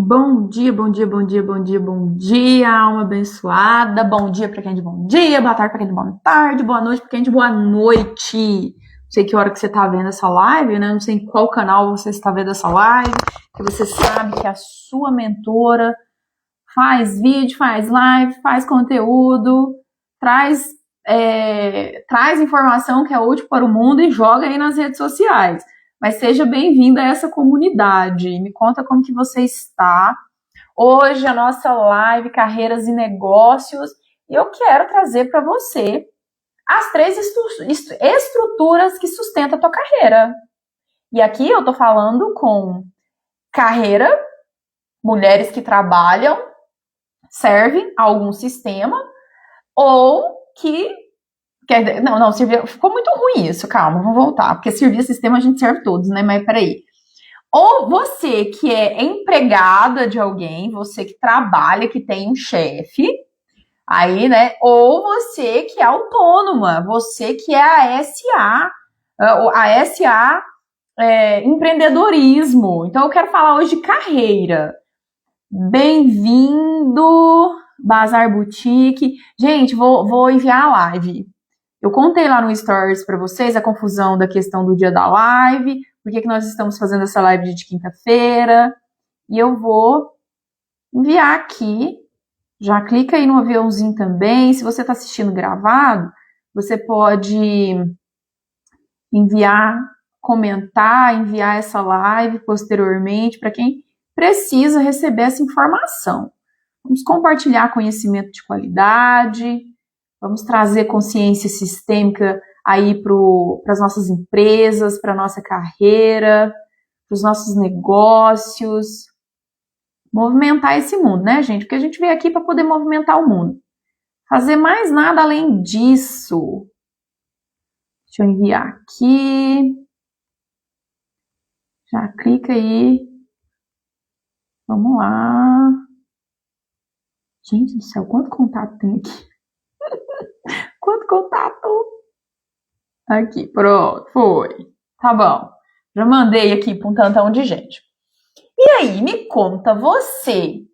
Bom dia, bom dia, bom dia, bom dia, bom dia, alma abençoada. Bom dia para quem é de bom dia, boa tarde para quem é de boa tarde, boa noite para quem é de boa noite. Não sei que hora que você está vendo essa live, né? Não sei em qual canal você está vendo essa live, que você sabe que a sua mentora faz vídeo, faz live, faz conteúdo, traz informação que é útil para o mundo e joga aí nas redes sociais. Mas seja bem-vinda a essa comunidade. Me conta como que você está. Hoje a nossa live Carreiras e Negócios. E eu quero trazer para você as três estruturas que sustentam a tua carreira. E aqui eu estou falando com carreira, mulheres que trabalham, servem a algum sistema, ou que... Não, ficou muito ruim isso, calma, vamos voltar, porque servir a sistema a gente serve todos, né, mas peraí. Ou você que é empregada de alguém, você que trabalha, que tem um chefe, aí, né, ou você que é autônoma, você que é a SA empreendedorismo. Então eu quero falar hoje de carreira. Bem-vindo, Bazar Boutique. Gente, vou enviar a live. Eu contei lá no Stories para vocês a confusão da questão do dia da live, por que nós estamos fazendo essa live de quinta-feira, e eu vou enviar aqui. Já clica aí no aviãozinho também. Se você está assistindo gravado, você pode enviar, comentar, enviar essa live posteriormente para quem precisa receber essa informação. Vamos compartilhar conhecimento de qualidade. Vamos trazer consciência sistêmica aí para as nossas empresas, para a nossa carreira, para os nossos negócios. Movimentar esse mundo, né, gente? Porque a gente veio aqui para poder movimentar o mundo. Fazer mais nada além disso. Deixa eu enviar aqui. Já clica aí. Vamos lá. Gente do céu, quanto contato tem aqui? Quanto contato? Aqui, pronto, foi. Tá bom. Já mandei aqui para um tantão de gente. E aí, me conta, você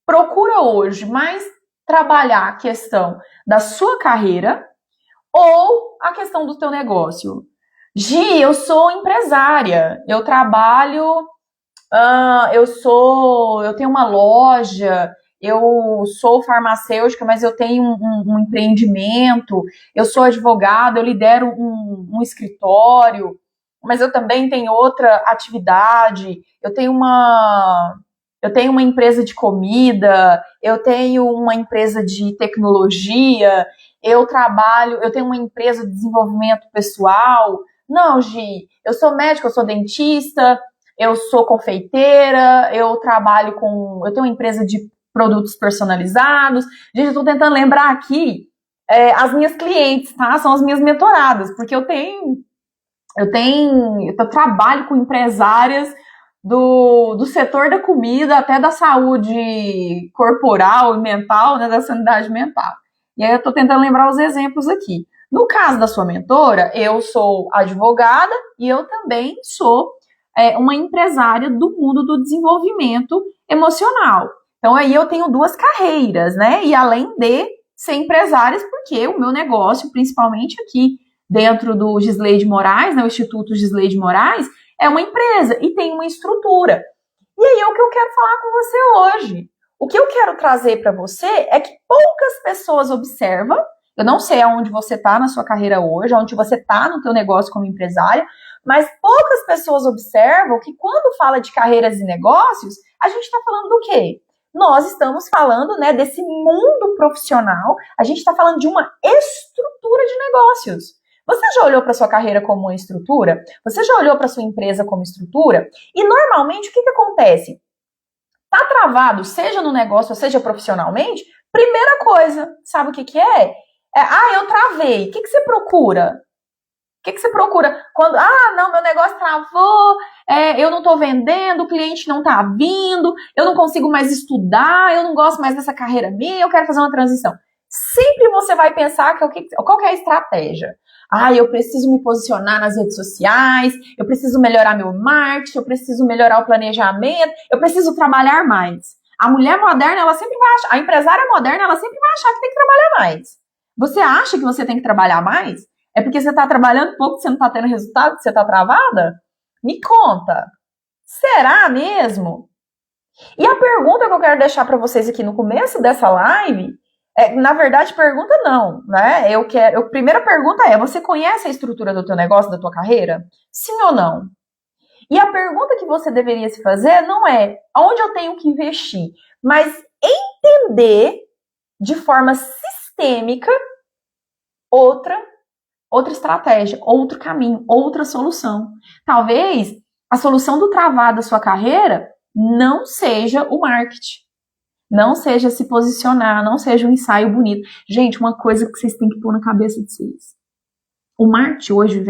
procura hoje mais trabalhar a questão da sua carreira ou a questão do teu negócio? Gi, eu sou empresária, eu trabalho, eu tenho uma loja, eu sou farmacêutica, mas eu tenho um empreendimento, eu sou advogada, eu lidero um escritório, mas eu também tenho outra atividade, eu tenho uma empresa de comida, eu tenho uma empresa de tecnologia, eu tenho uma empresa de desenvolvimento pessoal. Não, Gi, eu sou médica, eu sou dentista, eu sou confeiteira, eu tenho uma empresa de produtos personalizados. Gente, eu tô tentando lembrar aqui as minhas clientes, tá? São as minhas mentoradas, porque eu trabalho com empresárias do setor da comida até da saúde corporal e mental, né, da sanidade mental. E aí eu tô tentando lembrar os exemplos aqui. No caso da sua mentora, eu sou advogada e eu também sou uma empresária do mundo do desenvolvimento emocional. Então aí eu tenho duas carreiras, né? E além de ser empresária, porque o meu negócio, principalmente aqui dentro do Gisleide Moraes, né, o Instituto Gisleide Moraes, é uma empresa e tem uma estrutura. E aí é o que eu quero falar com você hoje. O que eu quero trazer para você é que poucas pessoas observam. Eu não sei aonde você está na sua carreira hoje, aonde você está no teu negócio como empresária, mas poucas pessoas observam que quando fala de carreiras e negócios, a gente está falando do quê? Nós estamos falando, né, desse mundo profissional, a gente está falando de uma estrutura de negócios. Você já olhou para sua carreira como uma estrutura? Você já olhou para sua empresa como estrutura? E normalmente o que acontece? Tá travado, seja no negócio ou seja profissionalmente? Primeira coisa, sabe o que é? Eu travei. O que você procura? O que você procura? Quando, não, meu negócio travou, eu não tô vendendo, o cliente não tá vindo, eu não consigo mais estudar, eu não gosto mais dessa carreira minha, eu quero fazer uma transição. Sempre você vai pensar qual que é a estratégia. Eu preciso me posicionar nas redes sociais, eu preciso melhorar meu marketing, eu preciso melhorar o planejamento, eu preciso trabalhar mais. A mulher moderna, ela sempre vai achar, a empresária moderna, ela sempre vai achar que tem que trabalhar mais. Você acha que você tem que trabalhar mais? É porque você está trabalhando pouco, você não está tendo resultado, que você está travada? Me conta. Será mesmo? E a pergunta que eu quero deixar para vocês aqui no começo dessa live, na verdade, pergunta não, né? A primeira pergunta é, você conhece a estrutura do teu negócio, da tua carreira? Sim ou não? E a pergunta que você deveria se fazer não é onde eu tenho que investir, mas entender de forma sistêmica outra estratégia, outro caminho, outra solução. Talvez a solução do travar da sua carreira não seja o marketing, não seja se posicionar, não seja um ensaio bonito. Gente, uma coisa que vocês têm que pôr na cabeça de vocês. O marketing hoje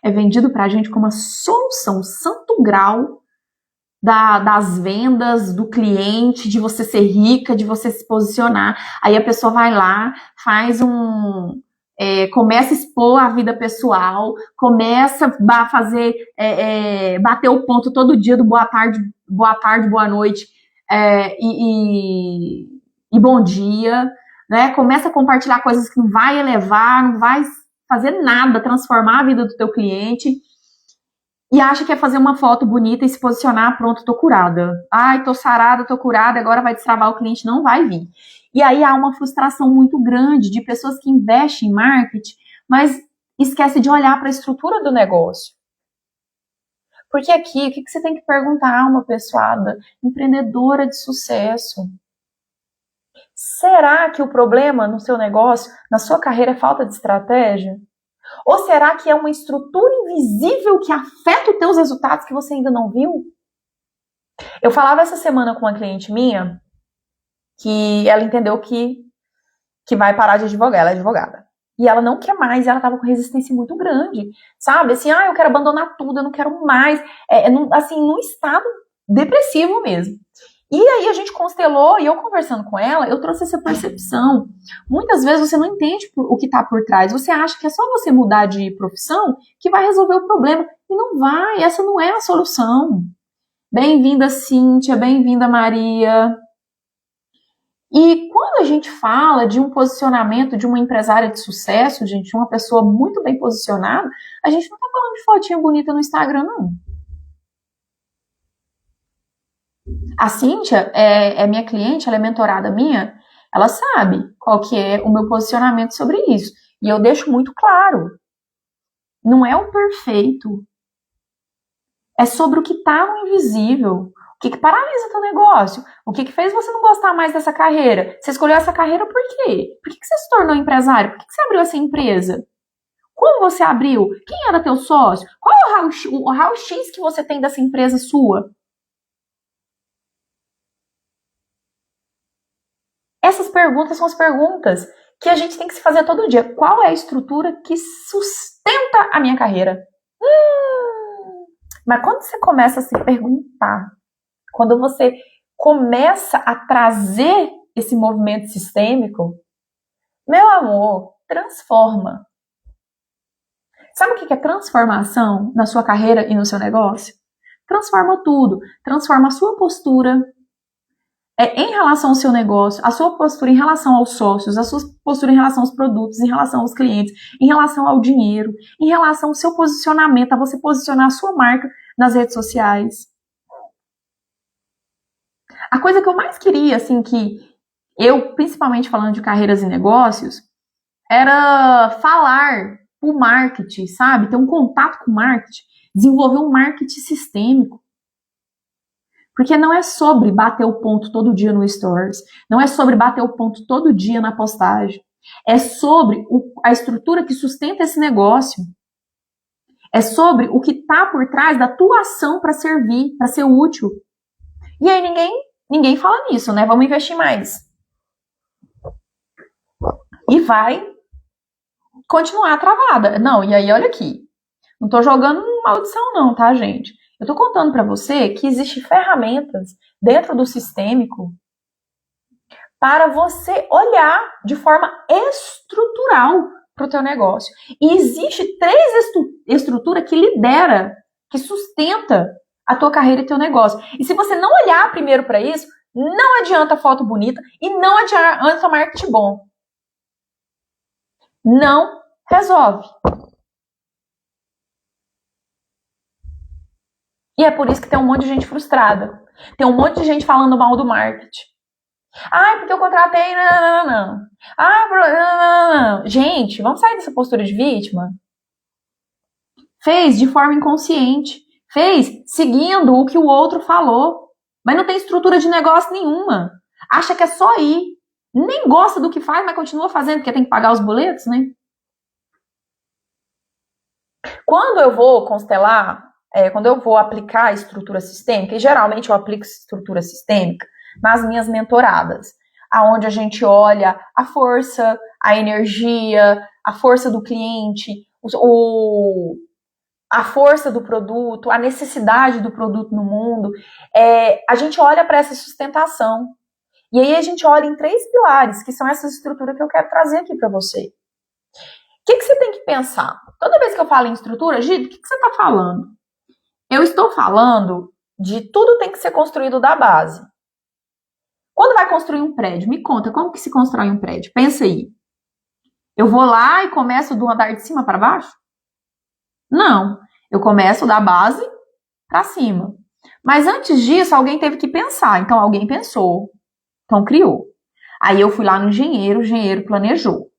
é vendido pra gente como uma solução, santo grau das vendas, do cliente, de você ser rica, de você se posicionar. Aí a pessoa vai lá, faz começa a expor a vida pessoal, começa a fazer, bater o ponto todo dia do boa tarde, boa noite e bom dia, né? Começa a compartilhar coisas que não vai elevar, não vai fazer nada, transformar a vida do teu cliente e acha que é fazer uma foto bonita e se posicionar, pronto, tô curada. Ai, tô sarada, tô curada, agora vai destravar o cliente, não vai vir. E aí há uma frustração muito grande de pessoas que investem em marketing, mas esquece de olhar para a estrutura do negócio. Porque aqui, o que você tem que perguntar a uma pessoa empreendedora de sucesso? Será que o problema no seu negócio, na sua carreira, é falta de estratégia? Ou será que é uma estrutura invisível que afeta os teus resultados que você ainda não viu? Eu falava essa semana com uma cliente minha que ela entendeu que vai parar de advogar, ela é advogada. E ela não quer mais, ela tava com resistência muito grande, sabe? Assim, eu quero abandonar tudo, eu não quero mais. Num estado depressivo mesmo. E aí a gente constelou, e eu conversando com ela, eu trouxe essa percepção. Muitas vezes você não entende o que está por trás. Você acha que é só você mudar de profissão que vai resolver o problema. E não vai, essa não é a solução. Bem-vinda, Cíntia, bem-vinda, Maria. E quando a gente fala de um posicionamento de uma empresária de sucesso, gente, uma pessoa muito bem posicionada, a gente não está falando de fotinha bonita no Instagram, não. A Cíntia é minha cliente, ela é mentorada minha, ela sabe qual que é o meu posicionamento sobre isso. E eu deixo muito claro. Não é o perfeito. É sobre o que está no invisível. O que paralisa teu negócio? O que fez você não gostar mais dessa carreira? Você escolheu essa carreira por quê? Por que você se tornou empresário? Por que você abriu essa empresa? Como você abriu? Quem era teu sócio? Qual é o raio-x que você tem dessa empresa sua? Essas perguntas são as perguntas que a gente tem que se fazer todo dia. Qual é a estrutura que sustenta a minha carreira? Mas quando você começa a se perguntar, quando você começa a trazer esse movimento sistêmico, meu amor, transforma. Sabe o que é transformação na sua carreira e no seu negócio? Transforma tudo. Transforma a sua postura em relação ao seu negócio, a sua postura em relação aos sócios, a sua postura em relação aos produtos, em relação aos clientes, em relação ao dinheiro, em relação ao seu posicionamento, a você posicionar a sua marca nas redes sociais. A coisa que eu mais queria, assim, que eu, principalmente falando de carreiras e negócios, era falar o marketing, sabe? Ter um contato com o marketing, desenvolver um marketing sistêmico. Porque não é sobre bater o ponto todo dia no Stories, não é sobre bater o ponto todo dia na postagem, é sobre a estrutura que sustenta esse negócio, é sobre o que está por trás da tua ação para servir, para ser útil. E aí ninguém fala nisso, né? Vamos investir mais. E vai continuar travada. Não, e aí olha aqui, não tô jogando maldição não, tá, gente? Eu tô contando para você que existem ferramentas dentro do sistêmico para você olhar de forma estrutural para o teu negócio. E existe 3 estruturas que lidera, que sustenta a tua carreira e teu negócio. E se você não olhar primeiro para isso, não adianta foto bonita e não adianta marketing bom. Não resolve. E é por isso que tem um monte de gente frustrada. Tem um monte de gente falando mal do marketing. Porque eu contratei... Não. Não. Gente, vamos sair dessa postura de vítima? Fez de forma inconsciente. Fez seguindo o que o outro falou. Mas não tem estrutura de negócio nenhuma. Acha que é só ir. Nem gosta do que faz, mas continua fazendo, porque tem que pagar os boletos, né? Quando eu vou constelar, quando eu vou aplicar a estrutura sistêmica, e geralmente eu aplico estrutura sistêmica nas minhas mentoradas, aonde a gente olha a força, a energia, a força do cliente, a força do produto, a necessidade do produto no mundo, a gente olha para essa sustentação. E aí a gente olha em 3 pilares, que são essas estruturas que eu quero trazer aqui para você. O que você tem que pensar? Toda vez que eu falo em estrutura, Gido, o que você está falando? Eu estou falando de tudo tem que ser construído da base. Quando vai construir um prédio, me conta, como que se constrói um prédio? Pensa aí. Eu vou lá e começo do andar de cima para baixo? Não. Eu começo da base para cima. Mas antes disso, alguém teve que pensar. Então, alguém pensou. Então, criou. Aí eu fui lá no engenheiro, o engenheiro planejou.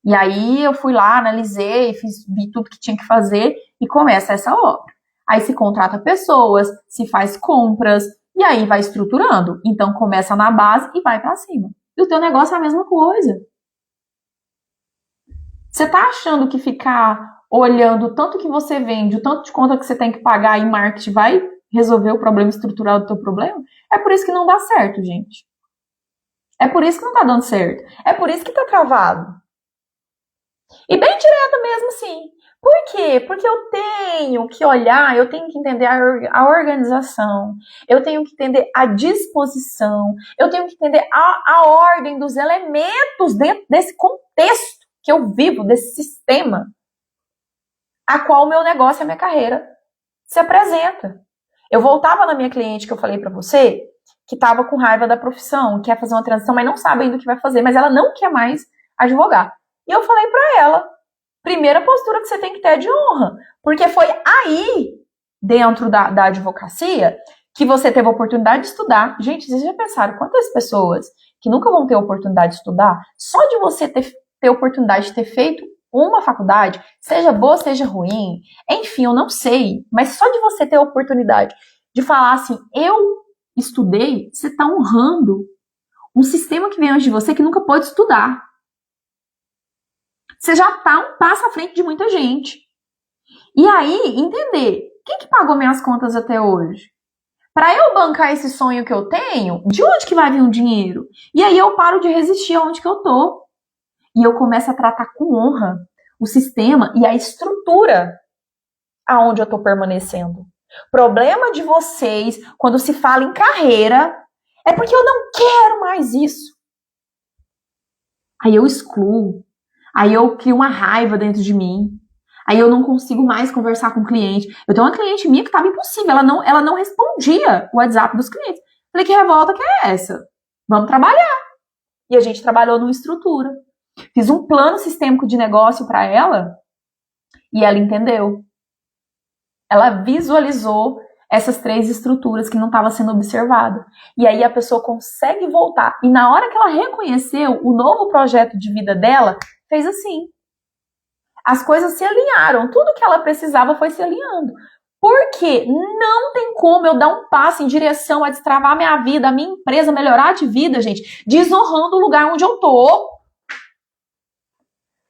E aí eu fui lá, analisei, vi tudo que tinha que fazer e começa essa obra. Aí se contrata pessoas, se faz compras, e aí vai estruturando. Então começa na base e vai para cima. E o teu negócio é a mesma coisa. Você tá achando que ficar olhando o tanto que você vende, o tanto de conta que você tem que pagar em marketing vai resolver o problema estrutural do teu problema? É por isso que não dá certo, gente. É por isso que não tá dando certo. É por isso que tá travado. E bem direto mesmo, assim. Por quê? Porque eu tenho que olhar, eu tenho que entender a organização, eu tenho que entender a disposição, eu tenho que entender a ordem dos elementos dentro desse contexto que eu vivo, desse sistema, a qual o meu negócio e a minha carreira se apresenta. Eu voltava na minha cliente que eu falei pra você, que estava com raiva da profissão, quer fazer uma transição, mas não sabe ainda o que vai fazer, mas ela não quer mais advogar. E eu falei pra ela, primeira postura que você tem que ter é de honra, porque foi aí, dentro da advocacia, que você teve a oportunidade de estudar. Gente, vocês já pensaram quantas pessoas que nunca vão ter a oportunidade de estudar, só de você ter a oportunidade de ter feito uma faculdade, seja boa, seja ruim, enfim, eu não sei, mas só de você ter a oportunidade de falar assim, eu estudei, você está honrando um sistema que vem antes de você que nunca pôde estudar. Você já está um passo à frente de muita gente. E aí, entender, quem que pagou minhas contas até hoje? Para eu bancar esse sonho que eu tenho, de onde que vai vir o dinheiro? E aí eu paro de resistir aonde que eu tô. E eu começo a tratar com honra o sistema e a estrutura aonde eu tô permanecendo. Problema de vocês, quando se fala em carreira, é porque eu não quero mais isso. Aí eu excluo. Aí eu crio uma raiva dentro de mim. Aí eu não consigo mais conversar com o cliente. Eu tenho uma cliente minha que estava impossível. Ela não respondia o WhatsApp dos clientes. Falei, que revolta que é essa? Vamos trabalhar. E a gente trabalhou numa estrutura. Fiz um plano sistêmico de negócio para ela e ela entendeu. Ela visualizou essas 3 estruturas que não estavam sendo observadas. E aí a pessoa consegue voltar. E na hora que ela reconheceu o novo projeto de vida dela, fez assim. As coisas se alinharam. Tudo que ela precisava foi se alinhando. Porque não tem como eu dar um passo em direção a destravar minha vida, a minha empresa, melhorar de vida, gente, desonrando o lugar onde eu tô.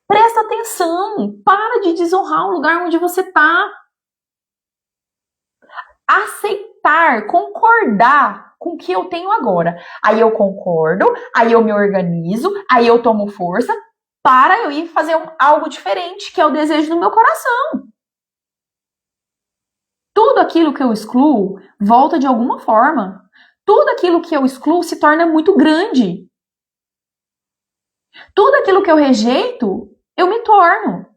Presta atenção. Para de desonrar o lugar onde você tá. Aceitar, concordar com o que eu tenho agora. Aí eu concordo, aí eu me organizo, aí eu tomo força para eu ir fazer algo diferente, que é o desejo do meu coração. Tudo aquilo que eu excluo volta de alguma forma. Tudo aquilo que eu excluo se torna muito grande. Tudo aquilo que eu rejeito, eu me torno.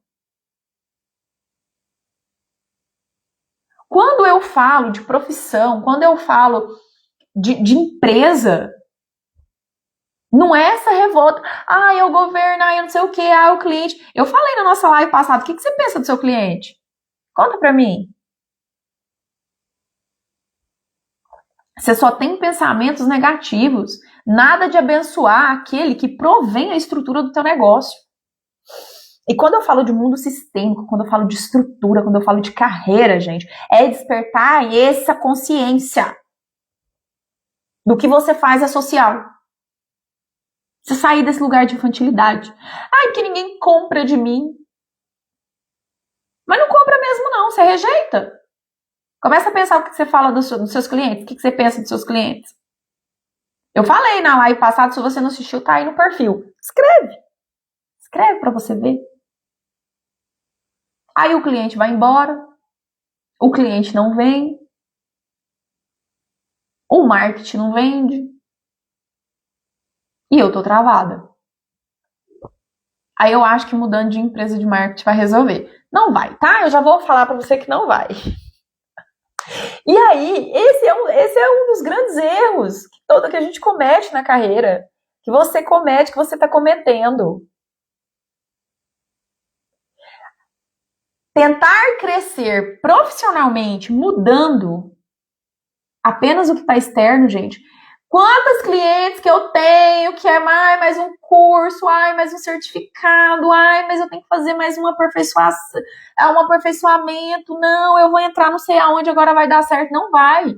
Quando eu falo de profissão, quando eu falo de empresa, não é essa revolta. Ah, é o governo, eu não sei o que, o cliente. Eu falei na nossa live passada, o que você pensa do seu cliente? Conta pra mim. Você só tem pensamentos negativos. Nada de abençoar aquele que provém a estrutura do teu negócio. E quando eu falo de mundo sistêmico, quando eu falo de estrutura, quando eu falo de carreira, gente, é despertar essa consciência do que você faz é social. Você sair desse lugar de infantilidade. Ai, que ninguém compra de mim. Mas não compra mesmo não, você rejeita. Começa a pensar o que você fala dos seus clientes, o que você pensa dos seus clientes. Eu falei na live passada, se você não assistiu, tá aí no perfil. Escreve pra você ver. Aí o cliente vai embora, o cliente não vem, o marketing não vende, e eu tô travada. Aí eu acho que mudando de empresa de marketing vai resolver. Não vai, tá? Eu já vou falar pra você que não vai. E aí, esse é um dos grandes erros que a gente comete na carreira. Que você comete, que você tá cometendo. Tentar crescer profissionalmente mudando apenas o que está externo, gente. Quantas clientes que eu tenho que é mais um curso, mais um certificado, mas eu tenho que fazer mais um aperfeiçoamento. Não, eu vou entrar não sei aonde, agora vai dar certo. Não vai.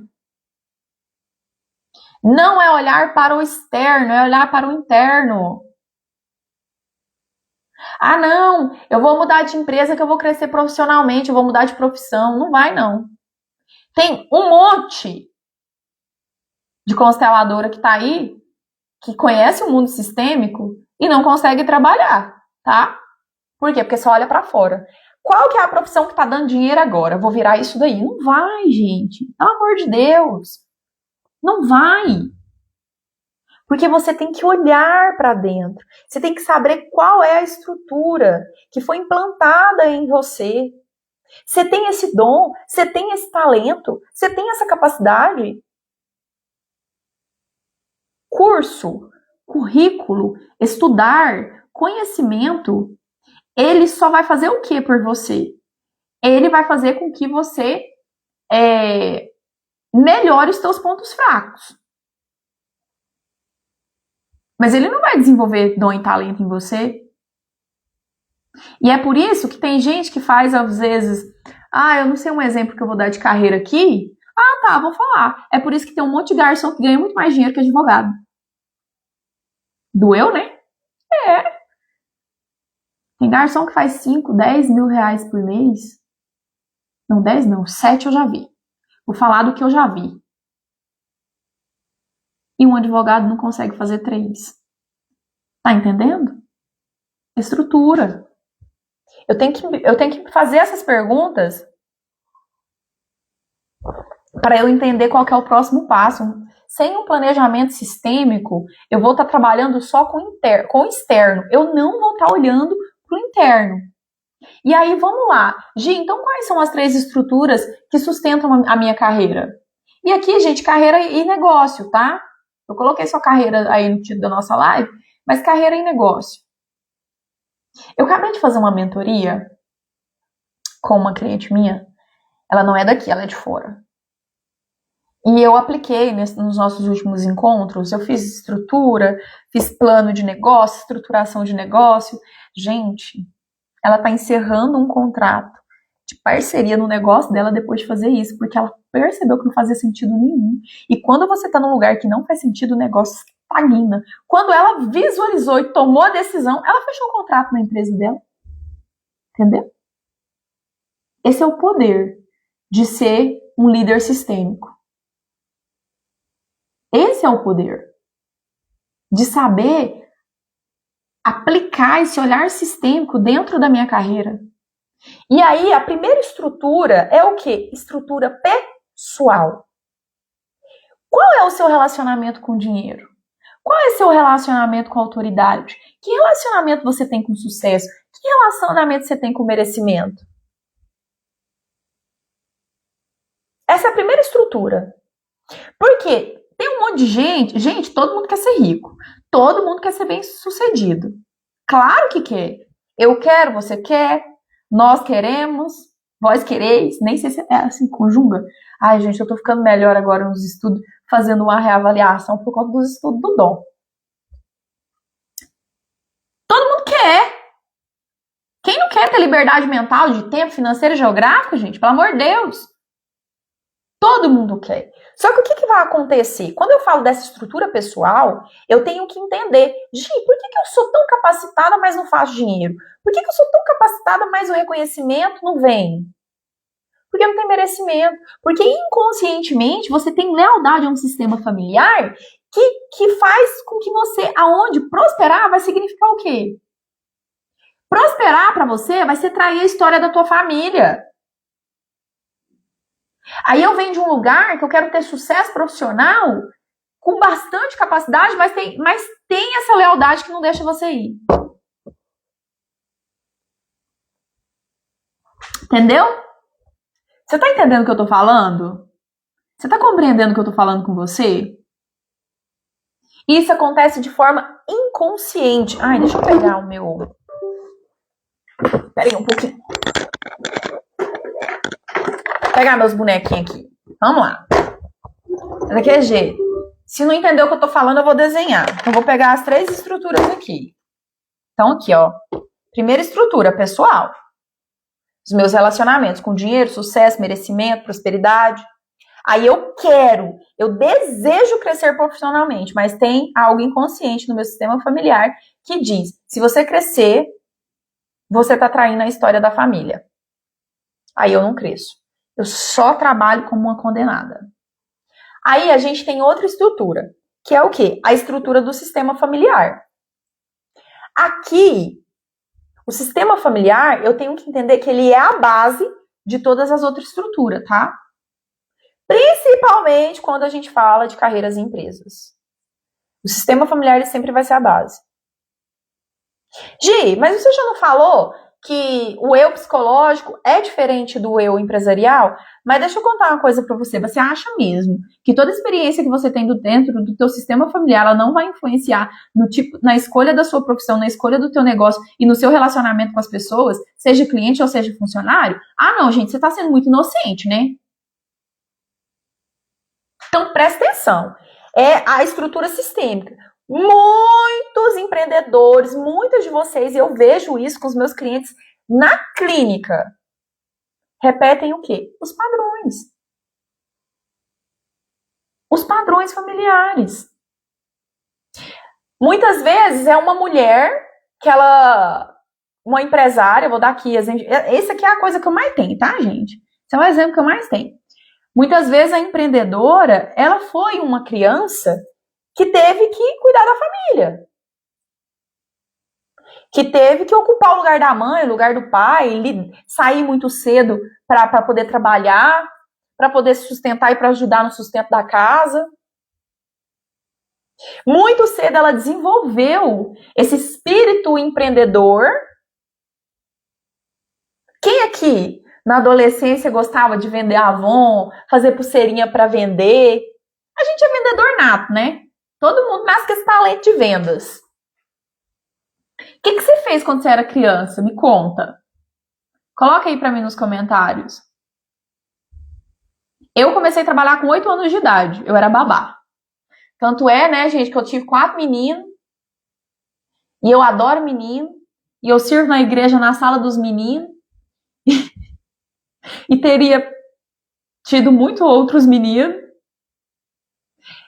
Não é olhar para o externo, é olhar para o interno. Ah, não, eu vou mudar de empresa que eu vou crescer profissionalmente, eu vou mudar de profissão. Não vai, não. Tem um monte de consteladora que tá aí, que conhece o mundo sistêmico e não consegue trabalhar, tá? Por quê? Porque só olha pra fora. Qual que é a profissão que tá dando dinheiro agora? Vou virar isso daí. Não vai, gente. Pelo amor de Deus. Não vai. Porque você tem que olhar para dentro. Você tem que saber qual é a estrutura que foi implantada em você. Você tem esse dom, você tem esse talento, você tem essa capacidade. Curso, currículo, estudar, conhecimento, ele só vai fazer o que por você? Ele vai fazer com que você melhore os seus pontos fracos. Mas ele não vai desenvolver dom e talento em você. E é por isso que tem gente que faz, às vezes, eu não sei um exemplo que eu vou dar de carreira aqui. Tá, vou falar. É por isso que tem um monte de garçom que ganha muito mais dinheiro que advogado. Doeu, né? É. Tem garçom que faz 5, 10 mil reais por mês. Não, 10 não, 7 eu já vi. Vou falar do que eu já vi. E um advogado não consegue fazer 3. Tá entendendo? Estrutura. Eu tenho que fazer essas perguntas para eu entender qual que é o próximo passo. Sem um planejamento sistêmico, eu vou estar trabalhando só com o externo. Eu não vou estar olhando para o interno. E aí, vamos lá. Gi, então quais são as 3 estruturas que sustentam a minha carreira? E aqui, gente, carreira e negócio, tá? Eu coloquei só carreira aí no título da nossa live, mas carreira e negócio. Eu acabei de fazer uma mentoria com uma cliente minha. Ela não é daqui, ela é de fora. E eu apliquei nos nossos últimos encontros, eu fiz estrutura, fiz plano de negócio, estruturação de negócio. Gente, ela está encerrando um contrato de parceria no negócio dela depois de fazer isso, porque ela percebeu que não fazia sentido nenhum. E quando você está num lugar que não faz sentido, o negócio estagna. Quando ela visualizou e tomou a decisão, ela fechou o contrato na empresa dela. Entendeu? Esse é o poder de ser um líder sistêmico. Esse é o poder de saber aplicar esse olhar sistêmico dentro da minha carreira. E aí, a primeira estrutura é o quê? Estrutura pessoal. Qual é o seu relacionamento com o dinheiro? Qual é o seu relacionamento com a autoridade? Que relacionamento você tem com o sucesso? Que relacionamento você tem com merecimento? Essa é a primeira estrutura. Porque tem um monte de gente... Gente, todo mundo quer ser rico. Todo mundo quer ser bem-sucedido. Claro que quer. Eu quero, você quer, nós queremos, vós quereis. Nem sei se é assim, conjuga. Ai, gente, eu tô ficando melhor agora nos estudos, fazendo uma reavaliação por conta dos estudos do dom. Todo mundo quer. Quem não quer ter liberdade mental, de tempo, financeiro e geográfico, gente? Pelo amor de Deus. Todo mundo quer. Só que o que vai acontecer? Quando eu falo dessa estrutura pessoal, eu tenho que entender, por que eu sou tão capacitada, mas não faço dinheiro? Por que eu sou tão capacitada, mas o reconhecimento não vem? Porque não tem merecimento. Porque inconscientemente você tem lealdade a um sistema familiar que faz com que você, aonde prosperar, vai significar o quê? Prosperar para você vai ser trair a história da tua família. Aí eu venho de um lugar que eu quero ter sucesso profissional com bastante capacidade, mas tem essa lealdade que não deixa você ir. Entendeu? Você tá entendendo o que eu tô falando? Você tá compreendendo o que eu tô falando com você? Isso acontece de forma inconsciente. Ai, deixa eu pegar o meu... Pera aí um pouquinho. Vou pegar meus bonequinhos aqui. Vamos lá. Daquele jeito. Se não entender o que eu tô falando, eu vou desenhar. Então, eu vou pegar as 3 estruturas aqui. Então, aqui, ó. Primeira estrutura, pessoal. Os meus relacionamentos com dinheiro, sucesso, merecimento, prosperidade. Aí eu desejo crescer profissionalmente, mas tem algo inconsciente no meu sistema familiar que diz, se você crescer, você tá traindo a história da família. Aí eu não cresço. Eu só trabalho como uma condenada. Aí a gente tem outra estrutura, que é o quê? A estrutura do sistema familiar. Aqui, o sistema familiar, eu tenho que entender que ele é a base de todas as outras estruturas, tá? Principalmente quando a gente fala de carreiras e empresas. O sistema familiar ele sempre vai ser a base. Gi, mas você já não falou que o eu psicológico é diferente do eu empresarial? Mas deixa eu contar uma coisa pra você. Você acha mesmo que toda experiência que você tem dentro do teu sistema familiar, ela não vai influenciar no tipo, na escolha da sua profissão, na escolha do teu negócio e no seu relacionamento com as pessoas, seja cliente ou seja funcionário? Ah, não, gente, você tá sendo muito inocente, né? Então, presta atenção. É a estrutura sistêmica. Muitos empreendedores, muitos de vocês, eu vejo isso com os meus clientes na clínica, repetem o quê? Os padrões. Os padrões familiares. Muitas vezes é uma mulher que uma empresária, vou dar aqui, esse aqui é a coisa que eu mais tenho, tá, gente? Esse é o exemplo que eu mais tenho. Muitas vezes a empreendedora, ela foi uma criança que teve que cuidar da família. Que teve que ocupar o lugar da mãe, o lugar do pai, sair muito cedo para poder trabalhar, para poder se sustentar e para ajudar no sustento da casa. Muito cedo ela desenvolveu esse espírito empreendedor. Quem aqui na adolescência gostava de vender Avon, fazer pulseirinha para vender? A gente é vendedor nato, né? Todo mundo nasce com esse talento de vendas. O que você fez quando você era criança? Me conta. Coloca aí para mim nos comentários. Eu comecei a trabalhar com 8 anos de idade. Eu era babá. Tanto é, né, gente, que eu tive 4 meninos. E eu adoro menino. E eu sirvo na igreja na sala dos meninos. E teria tido muito outros meninos.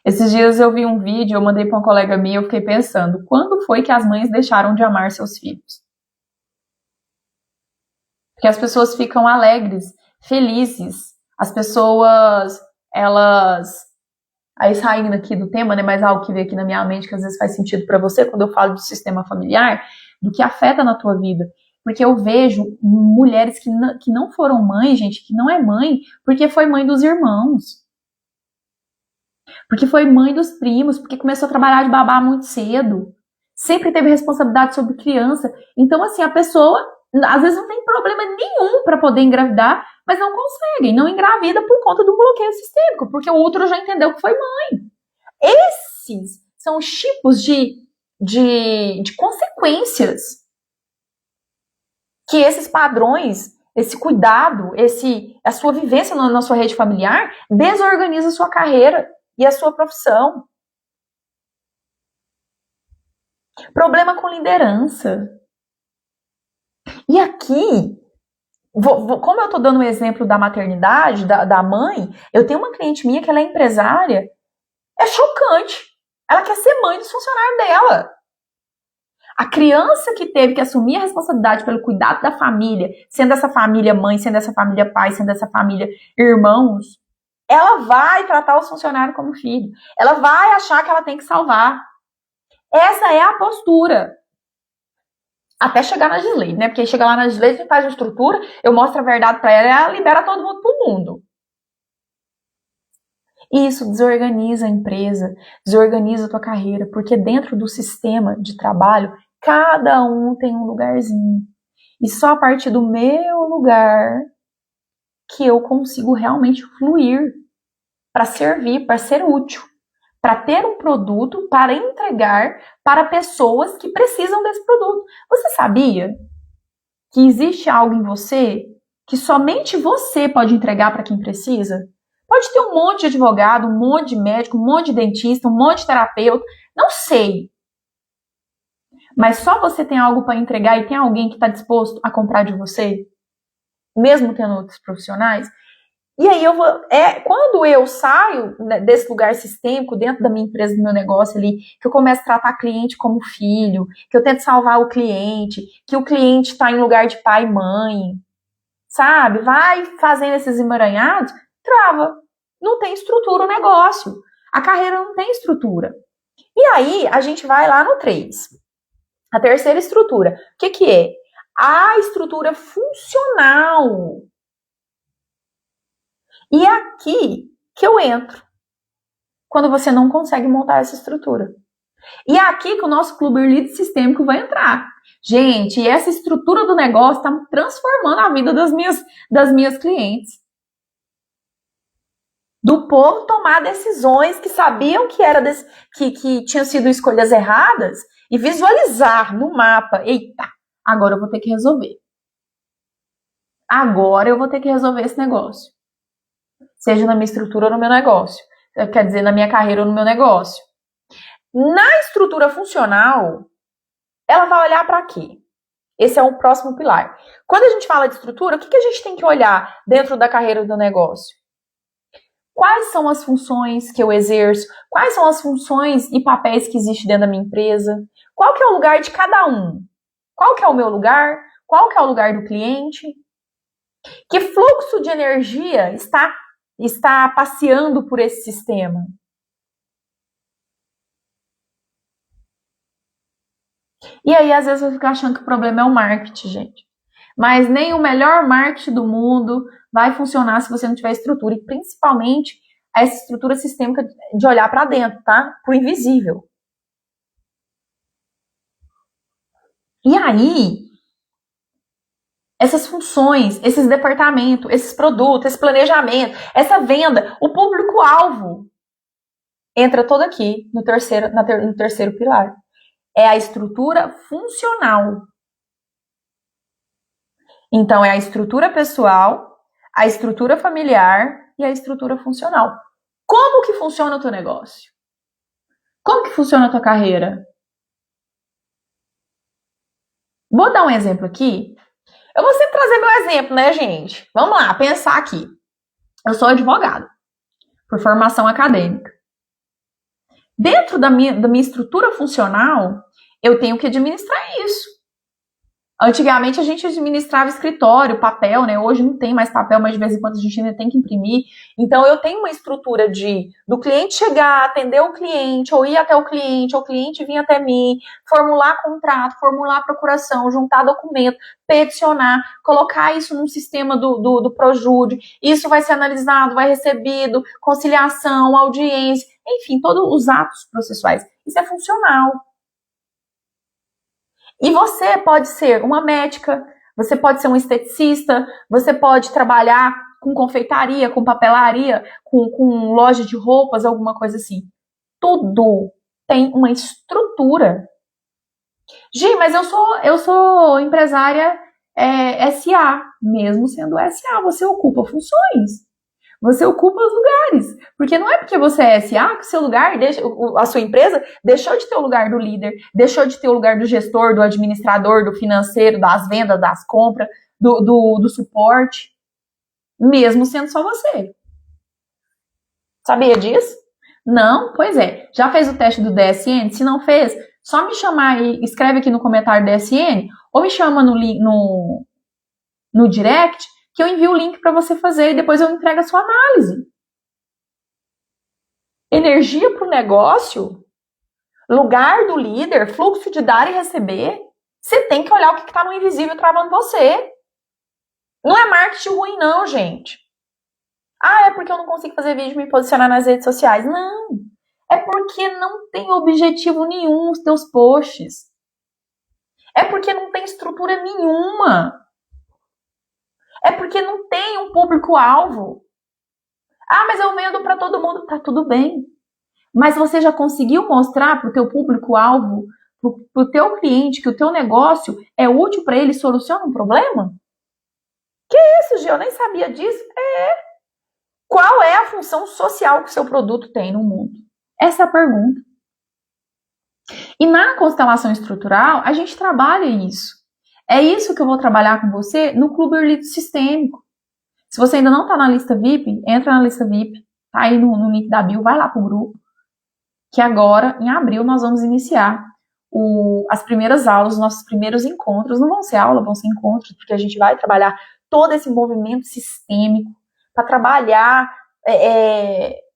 Esses dias eu vi um vídeo, eu mandei para uma colega minha, eu fiquei pensando, quando foi que as mães deixaram de amar seus filhos? Porque as pessoas ficam alegres, felizes, as pessoas, elas... Aí saindo aqui do tema, né, mas algo que veio aqui na minha mente que às vezes faz sentido para você, quando eu falo do sistema familiar, do que afeta na tua vida. Porque eu vejo mulheres que não foram mãe, gente, que não é mãe, porque foi mãe dos irmãos. Porque foi mãe dos primos, porque começou a trabalhar de babá muito cedo. sempre teve responsabilidade sobre criança. Então, assim, a pessoa, às vezes, não tem problema nenhum para poder engravidar, mas não consegue, não engravida por conta do bloqueio sistêmico, porque o útero já entendeu que foi mãe. Esses são os tipos de consequências que esses padrões, esse cuidado, a sua vivência na sua rede familiar desorganiza a sua carreira e a sua profissão. Problema com liderança. E aqui, como eu estou dando o exemplo da maternidade, da mãe, eu tenho uma cliente minha que ela é empresária, é chocante. Ela quer ser mãe dos funcionários dela. A criança que teve que assumir a responsabilidade pelo cuidado da família, sendo essa família mãe, sendo essa família pai, sendo essa família irmãos, ela vai tratar os funcionários como filho. Ela vai achar que ela tem que salvar. Essa é a postura. Até chegar na Gisley, né? Porque chega lá na Gisley, a gente faz uma estrutura, eu mostro a verdade pra ela e ela libera todo mundo pro mundo. Isso desorganiza a empresa, desorganiza a tua carreira, porque dentro do sistema de trabalho, cada um tem um lugarzinho. E só a partir do meu lugar que eu consigo realmente fluir para servir, para ser útil, para ter um produto, para entregar para pessoas que precisam desse produto. Você sabia que existe algo em você que somente você pode entregar para quem precisa? Pode ter um monte de advogado, um monte de médico, um monte de dentista, um monte de terapeuta, não sei. Mas só você tem algo para entregar e tem alguém que está disposto a comprar de você, mesmo tendo outros profissionais. E aí quando eu saio desse lugar sistêmico, dentro da minha empresa, do meu negócio ali, que eu começo a tratar cliente como filho, que eu tento salvar o cliente, que o cliente está em lugar de pai e mãe, sabe? Vai fazendo esses emaranhados, trava. Não tem estrutura o negócio. A carreira não tem estrutura. E aí, a gente vai lá no 3. A terceira estrutura. O que é? A estrutura funcional. E é aqui que eu entro. Quando você não consegue montar essa estrutura. E é aqui que o nosso Clube Lead Sistêmico vai entrar. Gente, essa estrutura do negócio está transformando a vida das minhas clientes. Do povo tomar decisões que sabiam que tinham sido escolhas erradas e visualizar no mapa, eita, agora eu vou ter que resolver. Agora eu vou ter que resolver esse negócio. Seja na minha estrutura ou no meu negócio. Quer dizer, na minha carreira ou no meu negócio. Na estrutura funcional, ela vai olhar para quê? Esse é o próximo pilar. Quando a gente fala de estrutura, o que a gente tem que olhar dentro da carreira do negócio? Quais são as funções que eu exerço? Quais são as funções e papéis que existem dentro da minha empresa? Qual que é o lugar de cada um? Qual que é o meu lugar? Qual que é o lugar do cliente? Que fluxo de energia está passeando por esse sistema? E aí, às vezes, eu fico achando que o problema é o marketing, gente. Mas nem o melhor marketing do mundo vai funcionar se você não tiver estrutura. E principalmente essa estrutura sistêmica de olhar para dentro, tá? Pro invisível. E aí, essas funções, esses departamentos, esses produtos, esse planejamento, essa venda, o público-alvo entra todo aqui no terceiro pilar. É a estrutura funcional. Então, é a estrutura pessoal, a estrutura familiar e a estrutura funcional. Como que funciona o teu negócio? Como que funciona a tua carreira? Vou dar um exemplo aqui. Eu vou sempre trazer meu exemplo, né, gente? Vamos lá, pensar aqui. Eu sou advogada, por formação acadêmica. Dentro da minha estrutura funcional, eu tenho que administrar isso. Antigamente a gente administrava escritório, papel, né? Hoje não tem mais papel, mas de vez em quando a gente ainda tem que imprimir. Então eu tenho uma estrutura do cliente chegar, atender o cliente, ou ir até o cliente vir até mim, formular contrato, formular procuração, juntar documento, peticionar, colocar isso num sistema do Projude. Isso vai ser analisado, vai recebido, conciliação, audiência, enfim, todos os atos processuais. Isso é funcional. E você pode ser uma médica, você pode ser um esteticista, você pode trabalhar com confeitaria, com papelaria, com loja de roupas, alguma coisa assim. Tudo tem uma estrutura. Gi, mas eu sou empresária SA. Mesmo sendo SA, você ocupa funções. Você ocupa os lugares. Porque não é porque você é SA que o seu lugar, a sua empresa, deixou de ter o lugar do líder, deixou de ter o lugar do gestor, do administrador, do financeiro, das vendas, das compras, do suporte. Mesmo sendo só você. Sabia disso? Não? Pois é. Já fez o teste do DSN? Se não fez, só me chamar e escreve aqui no comentário DSN ou me chama no direct que eu envio o link para você fazer e depois eu entrego a sua análise. Energia para o negócio, lugar do líder, fluxo de dar e receber. Você tem que olhar o que está no invisível travando você. Não é marketing ruim não, gente. Ah, é porque eu não consigo fazer vídeo e me posicionar nas redes sociais. Não. É porque não tem objetivo nenhum os teus posts. É porque não tem estrutura nenhuma. É porque não tem um público-alvo. Ah, mas eu vendo para todo mundo. Tá tudo bem. Mas você já conseguiu mostrar para o teu público-alvo, para o teu cliente, que o teu negócio é útil para ele e soluciona um problema? Que isso, Gê? Eu nem sabia disso. Qual é a função social que o seu produto tem no mundo? Essa é a pergunta. E na constelação estrutural, a gente trabalha isso. É isso que eu vou trabalhar com você no Clube Earlito Sistêmico. Se você ainda não está na lista VIP, entra na lista VIP, tá aí no link da bio, vai lá pro grupo, que agora, em abril, nós vamos iniciar as primeiras aulas, os nossos primeiros encontros. Não vão ser aula, vão ser encontros, porque a gente vai trabalhar todo esse movimento sistêmico para trabalhar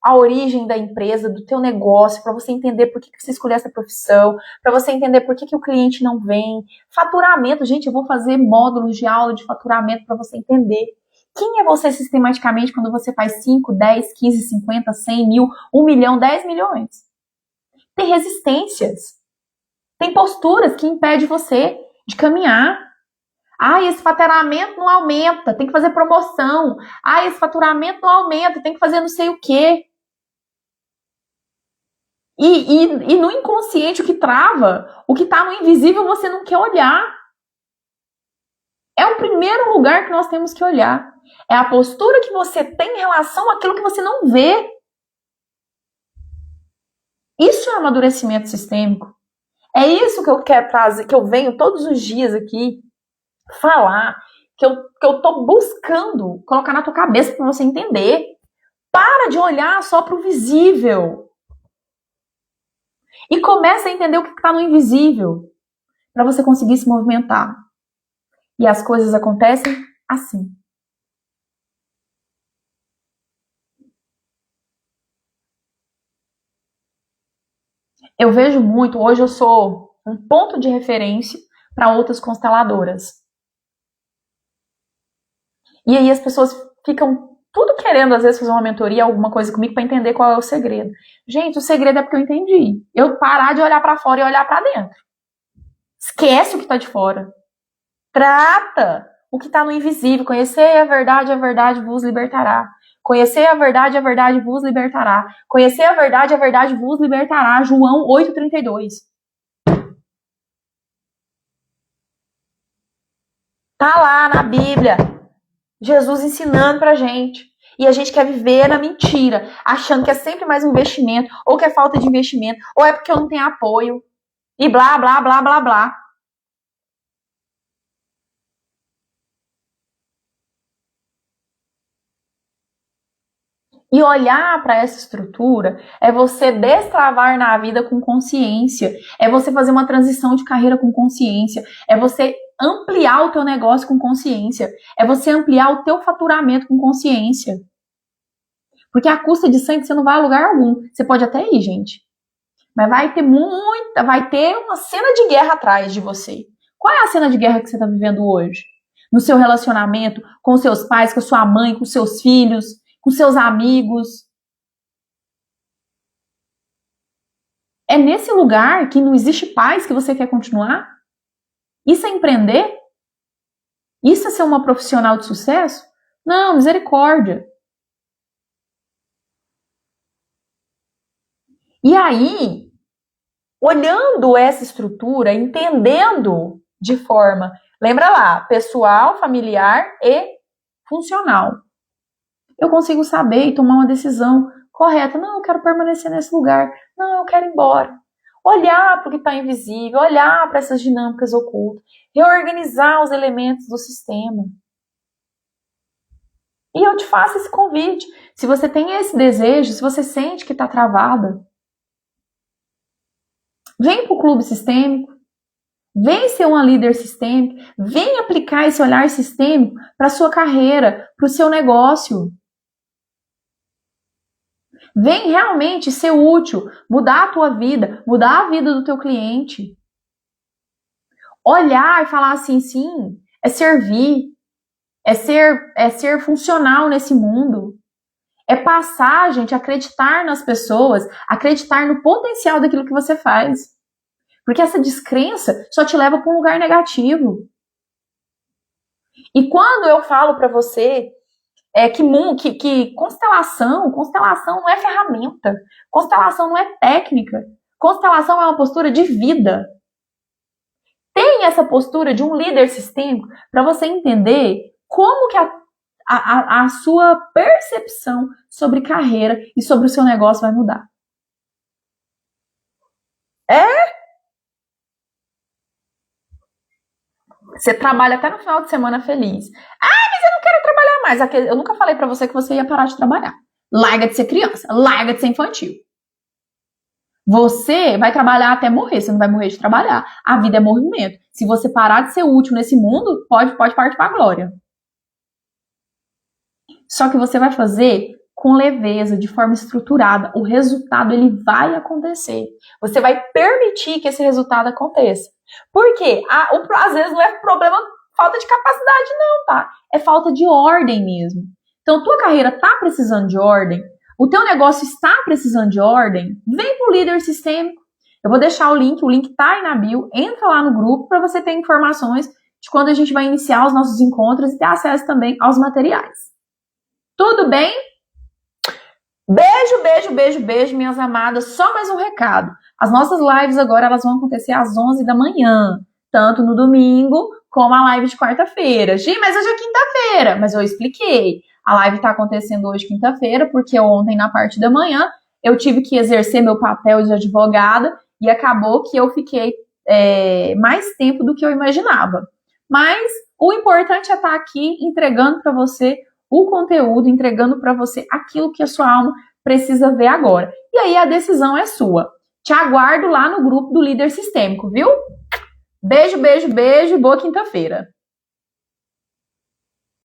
a origem da empresa, do teu negócio, para você entender por que você escolheu essa profissão, para você entender por que o cliente não vem. Faturamento, gente, eu vou fazer módulos de aula de faturamento para você entender. Quem é você sistematicamente quando você faz 5, 10, 15, 50, 100 mil, 1 milhão, 10 milhões? Tem resistências. Tem posturas que impedem você de caminhar. Ah, esse faturamento não aumenta, tem que fazer promoção. Ah, esse faturamento não aumenta, tem que fazer não sei o quê. E no inconsciente, o que trava, o que está no invisível, você não quer olhar. É o primeiro lugar que nós temos que olhar. É a postura que você tem em relação àquilo que você não vê. Isso é amadurecimento sistêmico. É isso que eu quero trazer, que eu venho todos os dias aqui falar, que eu tô buscando colocar na tua cabeça para você entender. Para de olhar só para o visível. E começa a entender o que está no invisível, para você conseguir se movimentar. E as coisas acontecem assim. Eu vejo muito, hoje eu sou um ponto de referência para outras consteladoras. E aí as pessoas ficam tudo querendo, às vezes, fazer uma mentoria, alguma coisa comigo para entender qual é o segredo. Gente, o segredo é porque eu entendi. Eu parar de olhar para fora e olhar para dentro. Esquece o que está de fora. Trata o que está no invisível. Conhecer a verdade vos libertará. Conhecer a verdade vos libertará. Conhecer a verdade vos libertará. João 8,32. Tá lá na Bíblia. Jesus ensinando pra gente. E a gente quer viver na mentira, achando que é sempre mais um investimento, ou que é falta de investimento, ou é porque eu não tenho apoio. E blá, blá, blá, blá, blá. E olhar para essa estrutura é você destravar na vida com consciência, é você fazer uma transição de carreira com consciência, é você ampliar o teu negócio com consciência, é você ampliar o teu faturamento com consciência. Porque a custa de sangue você não vai a lugar algum. Você pode até ir, gente. Mas vai ter uma cena de guerra atrás de você. Qual é a cena de guerra que você está vivendo hoje? No seu relacionamento com seus pais, com a sua mãe, com seus filhos, com seus amigos. É nesse lugar que não existe paz que você quer continuar? Isso é empreender? Isso é ser uma profissional de sucesso? Não, misericórdia. E aí, olhando essa estrutura, entendendo de forma, lembra lá, pessoal, familiar e funcional, eu consigo saber e tomar uma decisão correta. Não, eu quero permanecer nesse lugar. Não, eu quero ir embora. Olhar para o que está invisível, olhar para essas dinâmicas ocultas, reorganizar os elementos do sistema. E eu te faço esse convite. Se você tem esse desejo, se você sente que está travada, vem para o clube sistêmico, vem ser uma líder sistêmica, vem aplicar esse olhar sistêmico para a sua carreira, para o seu negócio. Vem realmente ser útil, mudar a tua vida, mudar a vida do teu cliente. Olhar e falar assim, sim, é servir, é ser funcional nesse mundo. É passar, gente, acreditar nas pessoas, acreditar no potencial daquilo que você faz. Porque essa descrença só te leva para um lugar negativo. E quando eu falo para você que constelação não é ferramenta, constelação não é técnica, constelação é uma postura de vida. Tem essa postura de um líder sistêmico para você entender como que a sua percepção sobre carreira e sobre o seu negócio vai mudar. Você trabalha até no final de semana feliz. Mas eu não quero trabalhar mais. Eu nunca falei pra você que você ia parar de trabalhar. Larga de ser criança, larga de ser infantil. Você vai trabalhar até morrer, você não vai morrer de trabalhar. A vida é movimento. Se você parar de ser útil nesse mundo, pode partir pra glória. Só que você vai fazer com leveza, de forma estruturada. O resultado, ele vai acontecer. Você vai permitir que esse resultado aconteça. Por quê? Às vezes não é problema, falta de capacidade não, tá? É falta de ordem mesmo. Então, tua carreira tá precisando de ordem, o teu negócio está precisando de ordem, vem pro líder sistêmico. Eu vou deixar o link tá aí na bio, entra lá no grupo para você ter informações de quando a gente vai iniciar os nossos encontros e ter acesso também aos materiais. Tudo bem? Beijo, beijo, beijo, beijo, minhas amadas. Só mais um recado. As nossas lives agora elas vão acontecer às 11 da manhã, tanto no domingo como a live de quarta-feira. Gi, mas hoje é quinta-feira. Mas eu expliquei. A live está acontecendo hoje quinta-feira, porque ontem, na parte da manhã, eu tive que exercer meu papel de advogada e acabou que eu fiquei mais tempo do que eu imaginava. Mas o importante é estar aqui entregando para você o conteúdo, entregando para você aquilo que a sua alma precisa ver agora. E aí a decisão é sua. Te aguardo lá no grupo do Líder Sistêmico, viu? Beijo, beijo, beijo e boa quinta-feira.